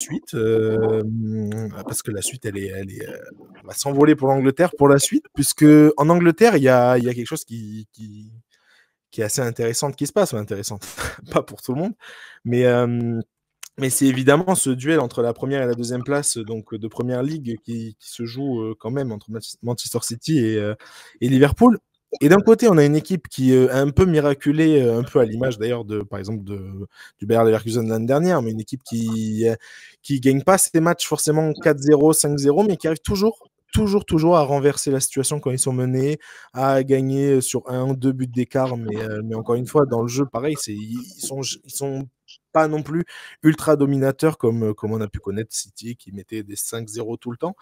suite, parce que la suite, on va s'envoler pour l'Angleterre pour la suite, puisque en Angleterre, il y a quelque chose qui est assez intéressante qui se passe, intéressante, pas pour tout le monde, mais c'est évidemment ce duel entre la première et la deuxième place donc de Première Ligue qui se joue quand même entre Manchester City et Liverpool. Et d'un côté, on a une équipe qui a un peu miraculé, un peu à l'image d'ailleurs par exemple du Bayer Leverkusen l'année dernière, mais une équipe qui gagne pas ses matchs forcément 4-0, 5-0, mais qui arrive toujours à renverser la situation quand ils sont menés, à gagner sur 1 ou 2 buts d'écart, mais encore une fois, dans le jeu, pareil, ils sont pas non plus ultra dominateurs comme on a pu connaître City qui mettait des 5-0 tout le temps.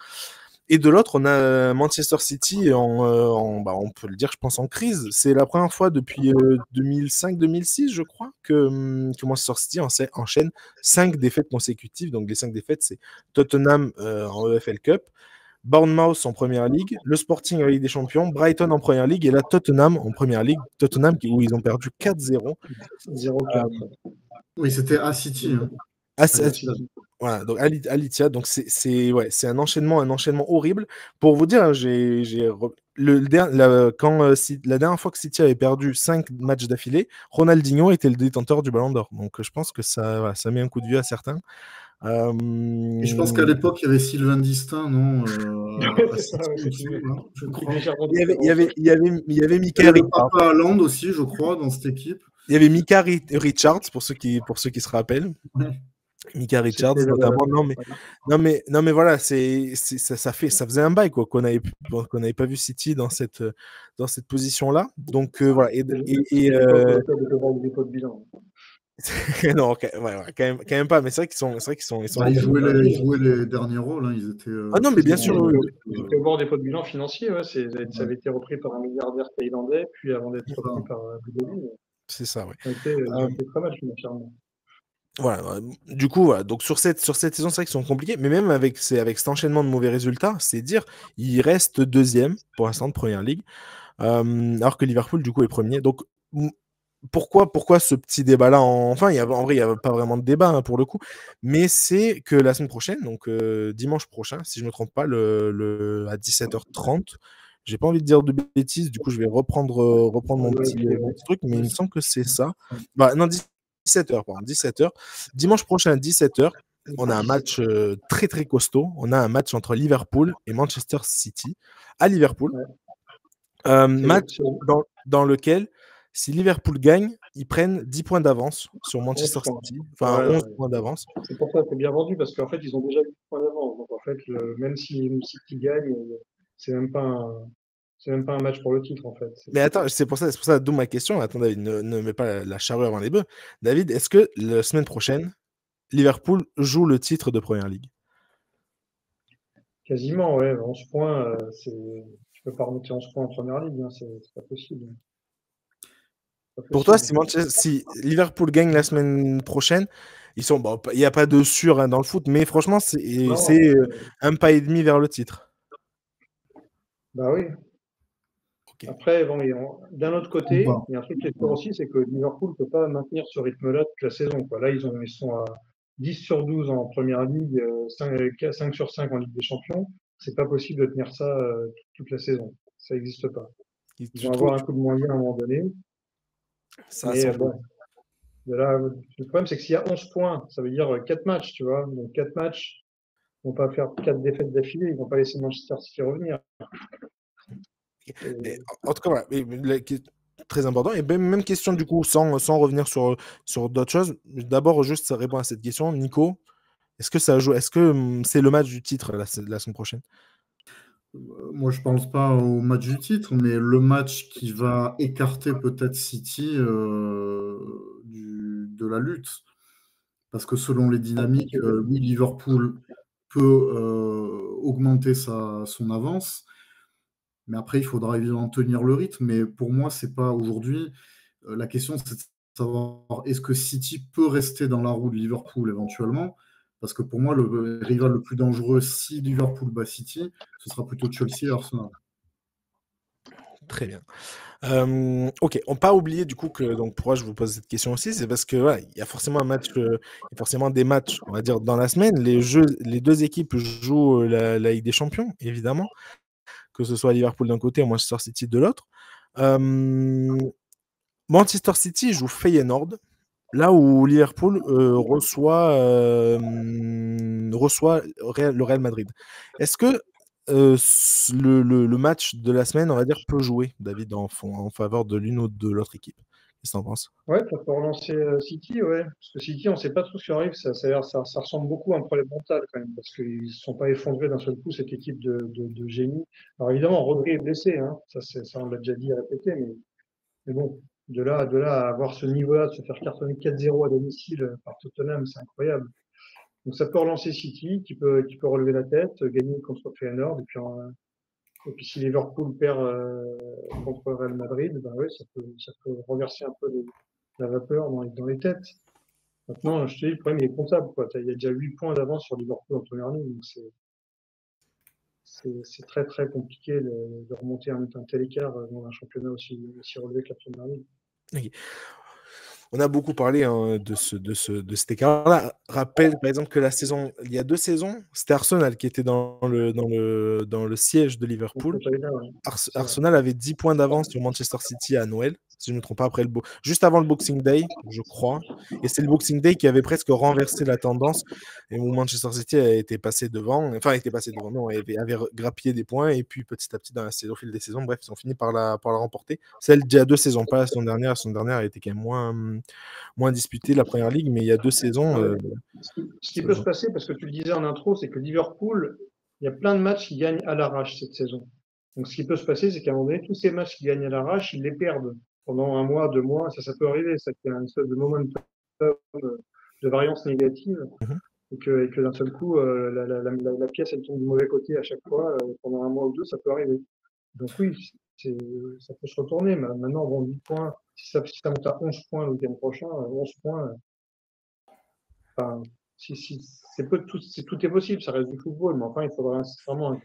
Et de l'autre, on a Manchester City on peut le dire, je pense, en crise. C'est la première fois depuis 2005-2006, je crois, que Manchester City enchaîne 5 défaites consécutives. Donc les 5 défaites, c'est Tottenham en EFL Cup, Bournemouth en Première Ligue, le Sporting en Ligue des Champions, Brighton en Première Ligue et là Tottenham en Première Ligue. Tottenham où ils ont perdu 4-0. 0-4. Oui, c'était à City. Hein. Voilà, donc Alitia, donc c'est un enchaînement horrible. Pour vous dire, la dernière fois que City avait perdu 5 matchs d'affilée, Ronaldinho était le détenteur du Ballon d'Or. Donc je pense que ça met un coup de vieux à certains. Et je pense qu'à l'époque, il y avait Sylvain Distin, non je crois. Il y avait Mika Richards. Papa Haaland aussi, je crois, dans cette équipe. Il y avait Mika Richards, pour ceux qui se rappellent. Ouais. Mika Richards, notamment. Non, mais voilà, ça faisait un bail qu'on n'avait pas vu City dans cette position-là. Donc voilà. Non, quand même pas, mais c'est vrai qu'ils sont. Ils jouaient les derniers rôles, hein, ils étaient. Ah non, mais bien sûr. Ils étaient au bord des pots de bilan financiers, ça avait été repris par un milliardaire thaïlandais, puis avant d'être repris par Abu Dhabi. C'est ça, oui. Ça a été très mal financièrement. Voilà, du coup, voilà. Donc sur cette saison, c'est vrai qu'ils sont compliqués, mais même avec cet enchaînement de mauvais résultats, c'est dire, il reste deuxième pour l'instant de Première Ligue, alors que Liverpool, du coup, est premier. Donc pourquoi ce petit débat-là Enfin, en vrai, il n'y a pas vraiment de débat pour le coup, mais c'est que la semaine prochaine, donc dimanche prochain, si je ne me trompe pas, à 17h30, j'ai pas envie de dire de bêtises, du coup, je vais reprendre mon petit truc, mais il me semble que c'est ça. Non, 17h, pardon, 17h. Dimanche prochain, 17h, on a un match très très costaud. On a un match entre Liverpool et Manchester City à Liverpool. Match dans lequel, si Liverpool gagne, ils prennent 10 points d'avance sur Manchester City. Enfin, 11 points d'avance. C'est pour ça que c'est bien vendu, parce qu'en fait, ils ont déjà 10 points d'avance. Donc en fait, même si City gagne, c'est même pas un match pour le titre, en fait. Mais attends, c'est pour ça, d'où ma question. Attends, David, ne mets pas la charrue avant les bœufs. David, est-ce que la semaine prochaine, Liverpool joue le titre de Première Ligue? Quasiment, ouais. 11 points, tu peux pas remonter 11 points en Première Ligue, hein, c'est pas possible. Pour toi, si Liverpool gagne la semaine prochaine, il n'y a pas de sûr dans le foot, mais franchement, c'est un pas et demi vers le titre. Bah oui. Okay. Après, d'un autre côté, il y a un truc qui est fort aussi, c'est que Liverpool ne peut pas maintenir ce rythme-là toute la saison, quoi. Là, ils sont à 10 sur 12 en Première Ligue, 5 sur 5 en Ligue des Champions. C'est pas possible de tenir ça toute la saison. Ça n'existe pas. Ils vont avoir un coup de moyen à un moment donné. Mais bon, là, le problème, c'est que s'il y a 11 points, ça veut dire 4 matchs, tu vois. Donc 4 matchs, ils ne vont pas faire 4 défaites d'affilée, ils ne vont pas laisser Manchester City revenir. En tout cas, voilà, très important. Et même question, du coup, sans revenir sur d'autres choses. D'abord, juste répondre à cette question. Nico, est-ce que ça joue? Est-ce que c'est le match du titre la semaine prochaine? Moi, je pense pas au match du titre, mais le match qui va écarter peut-être City de la lutte. Parce que selon les dynamiques, oui, Liverpool peut augmenter son avance. Mais après, il faudra évidemment tenir le rythme. Mais pour moi, c'est pas aujourd'hui. La question, c'est de savoir est-ce que City peut rester dans la roue de Liverpool éventuellement? Parce que pour moi, le rival le plus dangereux, si Liverpool bat City, ce sera plutôt Chelsea et Arsenal. Très bien. Ok, on pas oublié du coup que donc pourquoi je vous pose cette question aussi, c'est parce que voilà, il y a forcément un match, il y a forcément des matchs, on va dire dans la semaine. Les deux équipes jouent la Ligue des Champions, évidemment, que ce soit Liverpool d'un côté ou Manchester City de l'autre. Manchester City joue Feyenoord, là où Liverpool reçoit le Real Madrid. Est-ce que le match de la semaine, on va dire, peut jouer, David, en faveur de l'une ou de l'autre équipe? Qu'est-ce que tu en penses? Ouais, ça peut relancer City, ouais. Parce que City, on ne sait pas trop ce qui arrive. Ça ressemble beaucoup à un problème mental quand même, parce qu'ils ne se sont pas effondrés d'un seul coup, cette équipe de génie. Alors évidemment, Rodri est blessé, hein. Ça, on l'a déjà dit et répété, mais bon, de là à avoir ce niveau-là, de se faire cartonner 4-0 à domicile par Tottenham, c'est incroyable. Donc ça peut relancer City, qui peut relever la tête, gagner contre Feyenoord, et puis si Liverpool perd contre Real Madrid, ben ouais, ça peut renverser un peu la vapeur dans les têtes. Maintenant, je te dis, le problème, il est comptable, quoi. Il y a déjà 8 points d'avance sur Liverpool en première ligne. Donc c'est très, très compliqué de remonter un tel écart dans un championnat aussi relevé que la première ligne. Okay. On a beaucoup parlé de cet écart-là. Rappelle par exemple que il y a 2 saisons, c'était Arsenal qui était dans le siège de Liverpool. Arsenal avait 10 points d'avance sur Manchester City à Noël, si je ne me trompe pas, juste avant le Boxing Day, je crois. Et c'est le Boxing Day qui avait presque renversé la tendance et où Manchester City était passé devant, non, avait grappillé des points et puis petit à petit, au fil des saisons, bref, ils ont fini par la remporter. Celle d'il y a 2 saisons, pas la saison dernière. La saison dernière, elle était quand même moins disputée, la première ligue, mais il y a 2 saisons. Ce qui peut se passer, parce que tu le disais en intro, c'est que Liverpool, il y a plein de matchs qui gagnent à l'arrache cette saison. Donc ce qui peut se passer, c'est qu'à un moment donné, tous ces matchs qui gagnent à l'arrache, ils les perdent pendant 1 mois, 2 mois. Ça peut arriver. Ça fait un espèce de momentum de variance négative. Et que d'un seul coup, la pièce, elle tombe du mauvais côté à chaque fois, pendant 1 mois ou 2, ça peut arriver. Donc oui, ça peut se retourner. Mais maintenant, bon, 8 points, si ça monte à 11 points le week-end prochain, 11 points, enfin, tout est possible, ça reste du football, mais enfin, il faudrait vraiment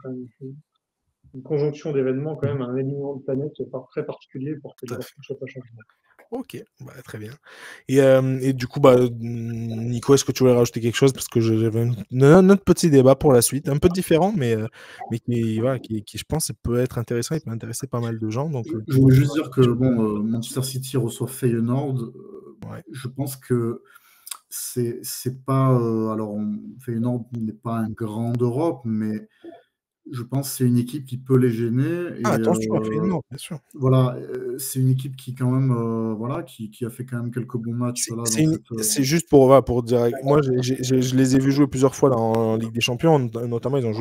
une conjonction d'événements, quand même, un alignement de planètes très particulier pour que Liverpool ne soit pas changé. Ok, très bien. Et du coup, Nico, est-ce que tu voulais rajouter quelque chose? Parce que j'avais un autre petit débat pour la suite, un peu différent, mais qui, je pense, peut être intéressant, il peut intéresser pas mal de gens. Donc, je voulais juste dire que Manchester City reçoit Feyenoord. Je pense que c'est pas. Alors, Feyenoord n'est pas un grand d'Europe, mais je pense que c'est une équipe qui peut les gêner. Et, attention à Feyenoord, bien sûr. Voilà, c'est une équipe qui quand même, qui a fait quand même quelques bons matchs. C'est juste pour dire, moi je les ai vus jouer plusieurs fois en Ligue des Champions, notamment ils ont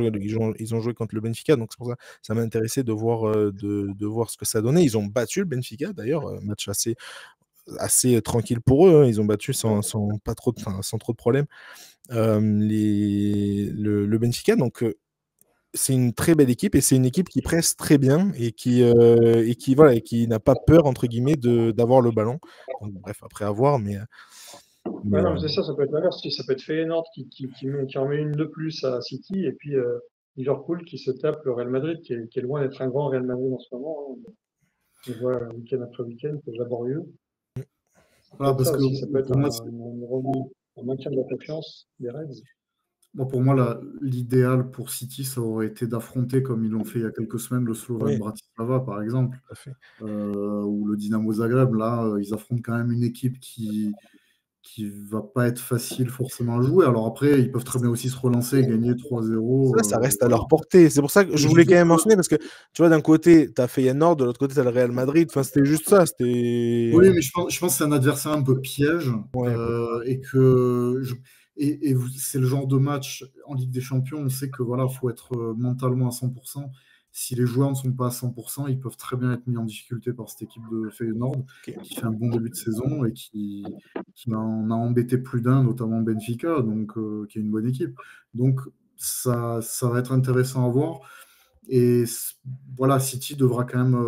joué contre le Benfica, donc c'est pour ça ça m'a intéressé de voir ce que ça donnait. Ils ont battu le Benfica d'ailleurs, match assez tranquille pour eux, hein. Ils ont battu sans trop de problèmes le Benfica, donc c'est une très belle équipe et c'est une équipe qui presse très bien et qui n'a pas peur entre guillemets d'avoir le ballon. Donc, bref, après à voir, mais non, mais ça peut être l'inverse. Ça peut être Feyenoord qui en met une de plus à City, et puis Liverpool qui se tape le Real Madrid, qui est loin d'être un grand Real Madrid en ce moment, hein. On voit week-end après week-end, c'est laborieux. Voilà, parce que ça peut être un maintien de la confiance des Reds. Bon, pour moi, l'idéal pour City, ça aurait été d'affronter, comme ils l'ont fait il y a quelques semaines, le Slovan Bratislava, par exemple, ou le Dynamo Zagreb. Là, ils affrontent quand même une équipe qui va pas être facile forcément à jouer. Alors après, ils peuvent très bien aussi se relancer et gagner 3-0. Ça reste à leur portée. C'est pour ça que je voulais quand même mentionner, parce que tu vois, d'un côté, tu as Feyenoord, de l'autre côté, tu as le Real Madrid. Enfin, c'était juste ça. Oui, mais je pense que c'est un adversaire un peu piège. Et que c'est le genre de match en Ligue des Champions, on sait que voilà, faut être mentalement à 100%. Si les joueurs ne sont pas à 100%, ils peuvent très bien être mis en difficulté par cette équipe de Feyenoord, qui fait un bon début de saison et qui en a embêté plus d'un, notamment Benfica, donc qui est une bonne équipe. Donc ça va être intéressant à voir. Et voilà, City devra quand même